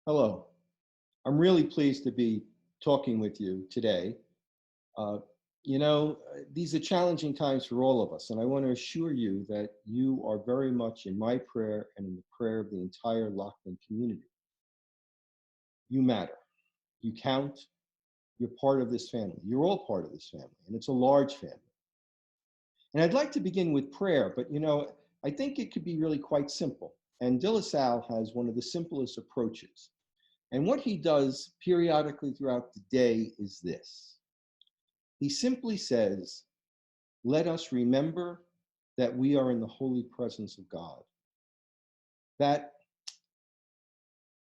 Hello. I'm really pleased to be talking with you today. Uh, these are challenging times for all of us, and I want to assure you that you are very much in my prayer and in the prayer of the entire Loughlin community. You matter. You count. You're part of this family. You're all part of this family, and it's a large family. And I'd like to begin with prayer, but I think it could be really quite simple. And De La Salle has one of the simplest approaches. And what he does periodically throughout the day is this. He simply says, let us remember that we are in the holy presence of God. That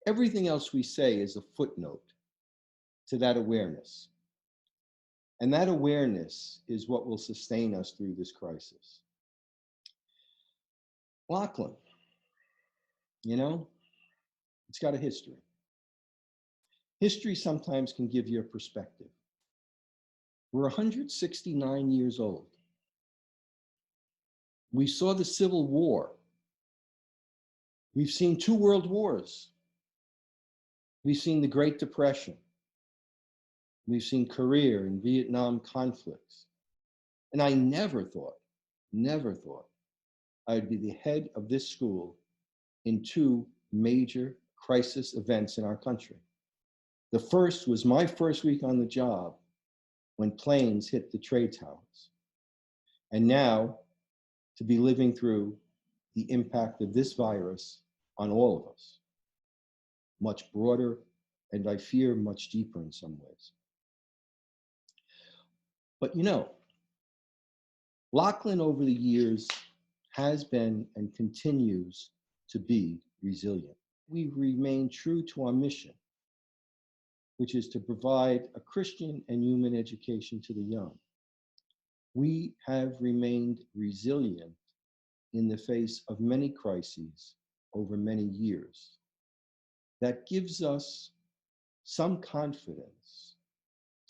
everything else we say is a footnote to that awareness. And that awareness is what will sustain us through this crisis. Loughlin, it's got a history. History sometimes can give you a perspective. We're 169 years old. We saw the Civil War. We've seen 2 world wars. We've seen the Great Depression. We've seen Korea and Vietnam conflicts. And I never thought I'd be the head of this school in 2 major crisis events in our country. The first was my first week on the job when planes hit the trade towers. And now to be living through the impact of this virus on all of us, much broader, and I fear much deeper in some ways. But Loughlin over the years has been and continues to be resilient. We've remained true to our mission, which is to provide a Christian and human education to the young. We have remained resilient in the face of many crises over many years. That gives us some confidence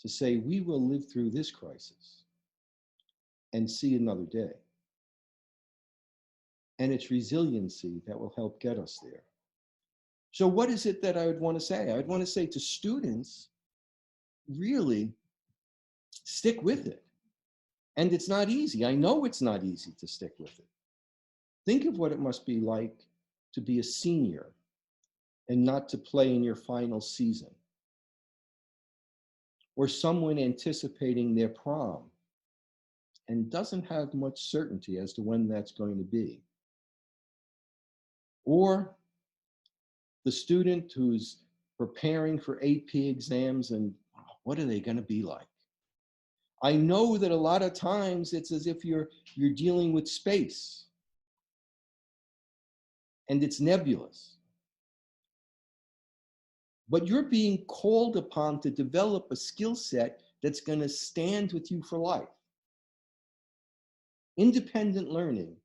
to say we will live through this crisis and see another day. And it's resiliency that will help get us there. So what is it that I would want to say? I would want to say to students, really stick with it. And it's not easy. I know it's not easy to stick with it. Think of what it must be like to be a senior and not to play in your final season. Or someone anticipating their prom and doesn't have much certainty as to when that's going to be. Or the student who's preparing for AP exams and what are they going to be like? I know that a lot of times it's as if you're dealing with space and it's nebulous. But you're being called upon to develop a skill set that's going to stand with you for life. Independent learning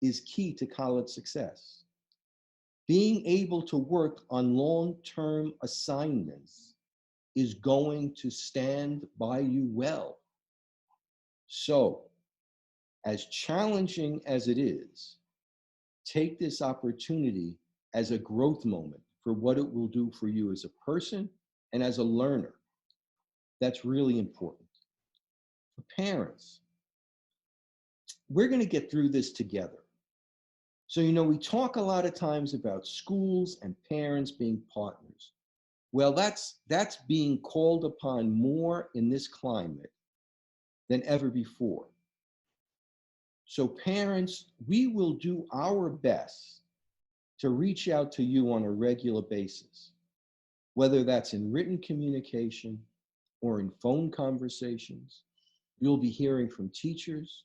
is key to college success. Being able to work on long-term assignments is going to stand by you well. So, as challenging as it is, take this opportunity as a growth moment for what it will do for you as a person and as a learner. That's really important. For parents, we're going to get through this together. So, we talk a lot of times about schools and parents being partners. Well, that's being called upon more in this climate than ever before. So parents, we will do our best to reach out to you on a regular basis, whether that's in written communication or in phone conversations. You'll be hearing from teachers,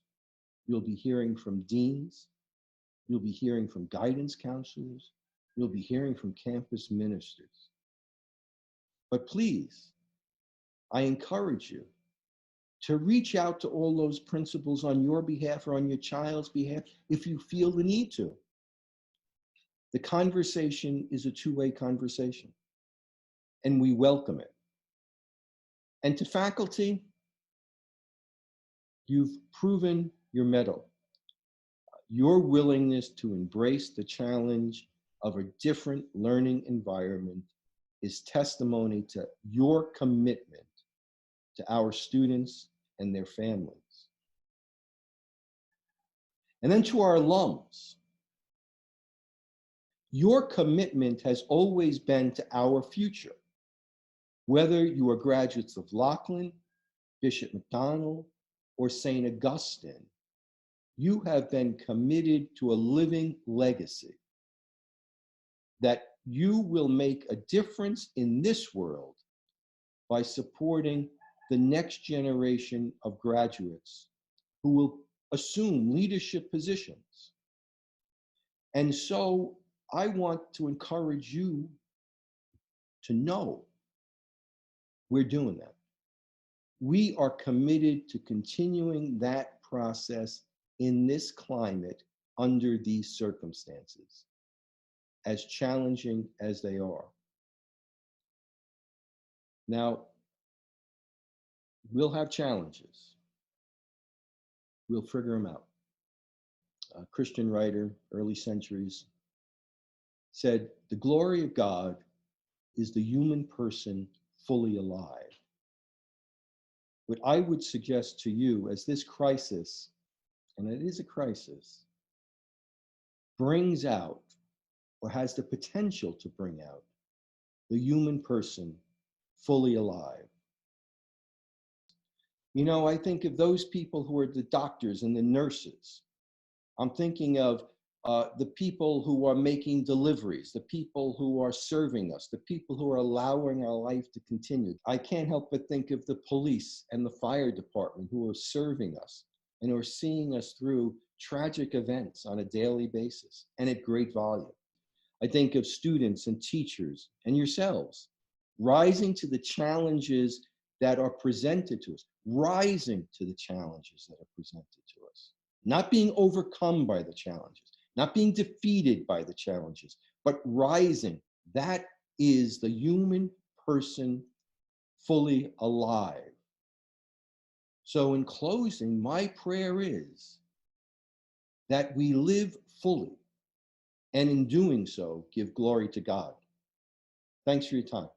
you'll be hearing from deans, you'll be hearing from guidance counselors, you'll be hearing from campus ministers. But please, I encourage you to reach out to all those principals on your behalf or on your child's behalf if you feel the need to. The conversation is a two-way conversation, and we welcome it. And to faculty, you've proven your mettle, your willingness to embrace the challenge of a different learning environment is testimony to your commitment to our students and their families. And then to our alums, your commitment has always been to our future. Whether you are graduates of Loughlin, Bishop McDonald, or St. Augustine, you have been committed to a living legacy that you will make a difference in this world by supporting the next generation of graduates who will assume leadership positions. And so I want to encourage you to know we're doing that. We are committed to continuing that process in this climate under these circumstances, as challenging as they are. Now, we'll have challenges. We'll figure them out. A Christian writer, early centuries, said, "The glory of God is the human person fully alive." What I would suggest to you as this crisis, and it is a crisis, brings out or has the potential to bring out the human person fully alive. You know, I think of those people who are the doctors and the nurses. I'm thinking of the people who are making deliveries, the people who are serving us, the people who are allowing our life to continue. I can't help but think of the police and the fire department who are serving us and who are seeing us through tragic events on a daily basis and at great volume. I think of students and teachers and yourselves rising to the challenges that are presented to us, rising to the challenges that are presented to us, not being overcome by the challenges, not being defeated by the challenges, but rising. That is the human person fully alive. So in closing, my prayer is that we live fully, and in doing so, give glory to God. Thanks for your time.